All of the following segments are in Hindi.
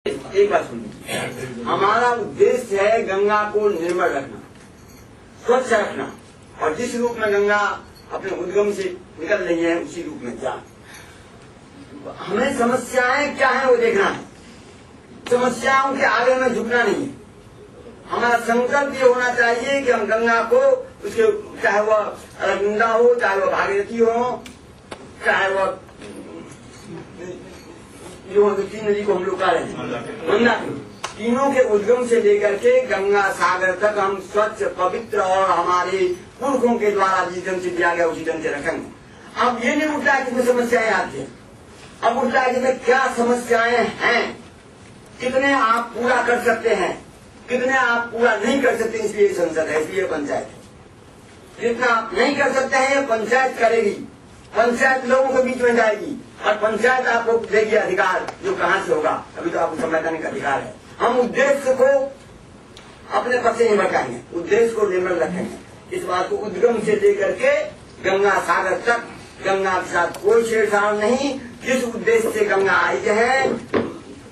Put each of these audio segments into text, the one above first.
एक बात सुनिए, हमारा उद्देश्य है गंगा को निर्मल रखना, स्वच्छ रखना, और जिस रूप में गंगा अपने उद्गम से निकल रही है उसी रूप में जा। हमें समस्याएं क्या है वो देखना है, समस्याओं के आगे में झुकना नहीं है। हमारा संकल्प ये होना चाहिए कि हम गंगा को, उसके चाहे वह गंगा हो, चाहे वह भागीरथी हो, चाहे वह जो तीन नदी को हम लोग कह रहे हैं गंगा, तीनों के उद्गम से लेकर के गंगा सागर तक हम स्वच्छ, पवित्र और हमारे पुरखों के द्वारा जिस ढंग से दिया गया उसी ढंग से रखेंगे। अब ये नहीं उठता है कि समस्याएं आती हैं, अब उठता है कि क्या समस्याएं हैं, कितने आप पूरा कर सकते हैं, कितने आप पूरा नहीं कर सकते। इसलिए संसद है, इसलिए पंचायत है। जितना आप नहीं कर सकते हैं ये पंचायत करेगी, पंचायत लोगों के बीच में जाएगी और पंचायत आपको देगी अधिकार, जो कहाँ से होगा, अभी तो आपको समय करने का अधिकार है। हम उद्देश्य को अपने पक्ष नहीं भटकाएंगे, उद्देश्य को निर्मल रखेंगे। इस बात को उद्गम से लेकर के गंगा सागर तक गंगा के साथ कोई छेड़छाड़ नहीं। जिस उद्देश्य से गंगा आई है,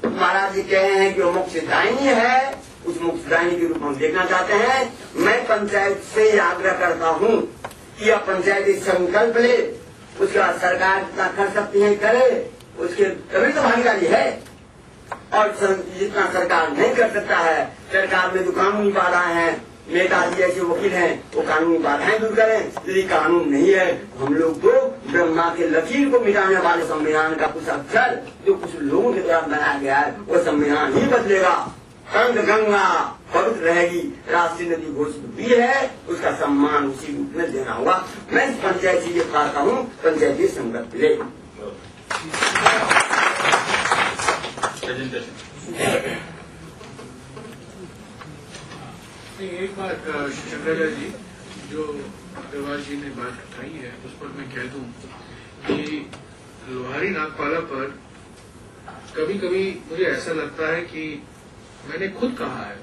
महाराज जी कहे हैं कि वो मोक्षदायिनी है, उस मोक्षदायिनी के रूप में हम देखना चाहते हैं। मैं पंचायत से आग्रह करता हूँ कि अब पंचायत इस संकल्प ले, उसके बाद सरकार जितना कर सकती है करे, उसके तभी तो भागीदारी है। और जितना सरकार नहीं कर सकता है, सरकार में जो कानूनी बाधाएं हैं, नेताजी ऐसे वकील हैं वो कानूनी बाधाएं दूर करें। यदि कानून नहीं है, हम लोग तो ब्रह्मा के लकीर को मिटाने वाले संविधान का कुछ अक्षर जो कुछ लोगों के द्वारा बनाया गया है वो संविधान ही बदलेगा। कंद गंगा पवित्र रहेगी, राष्ट्रीय नदी घोषित भी है, उसका सम्मान उसी रूप में देना होगा। मैं इस पंचायत से ये कहता हूँ, पंचायती संकल्प ले। एक बात शंकराचार्य जी, जो अग्रवाल जी ने बात उठाई है उस पर मैं कह दूं कि लोहारी नागपाला पर कभी कभी मुझे ऐसा लगता है कि मैंने खुद कहा है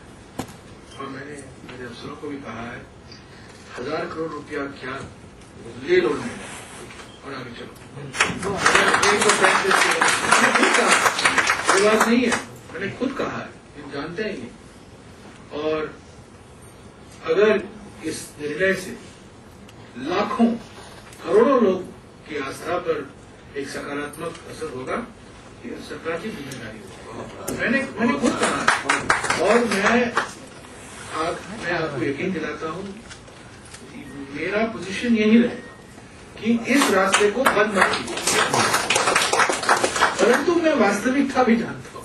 और मैंने मेरे अफसरों को भी कहा है, 1000 करोड़ रुपया क्या ले लो नहीं और आगे चलो। ये बात नहीं है, मैंने खुद कहा है, ये जानते हैं ये। और अगर इस निर्णय से लाखों करोड़ों लोग की आस्था पर एक सकारात्मक असर होगा, ये सरकार की जिम्मेदारी होगी। मैंने खुद कहा और मैं आपको यकीन दिलाता हूं, मेरा पोजीशन यही रहेगा कि इस रास्ते को बंद मत कीजिए, परंतु मैं वास्तविकता भी जानता हूं।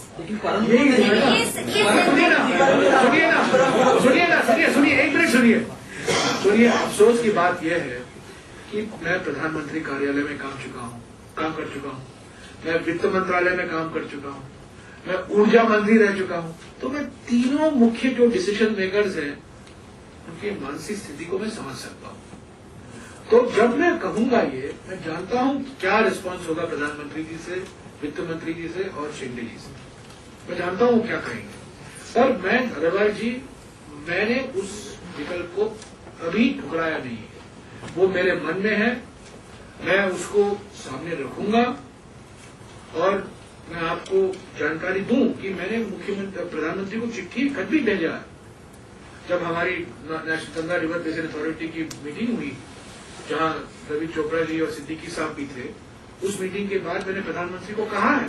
सुनिए एक मिनट सुनिए। अफसोस की बात यह है कि मैं प्रधानमंत्री कार्यालय में काम कर चुका हूं, मैं वित्त मंत्रालय में काम कर चुका हूं, मैं ऊर्जा मंत्री रह चुका हूं, तो मैं तीनों मुख्य जो डिसीजन मेकर्स हैं उनकी मानसिक स्थिति को मैं समझ सकता हूं। तो जब मैं कहूंगा ये, मैं जानता हूं क्या रिस्पांस होगा प्रधानमंत्री जी से, वित्त मंत्री जी से और शिंदे जी से, मैं जानता हूं क्या कहेंगे। पर मैं अग्रवाल जी, मैंने उस विकल्प को कभी ठुकराया नहीं है, वो मेरे मन में है, मैं उसको सामने रखूंगा। और मैं आपको जानकारी दूं कि मैंने प्रधानमंत्री को चिट्ठी खत भी भेजा है। जब हमारी national Ganga river basin authority की मीटिंग हुई, जहां रवि चोपड़ा जी और सिद्दीकी साहब भी थे, उस मीटिंग के बाद मैंने प्रधानमंत्री को कहा है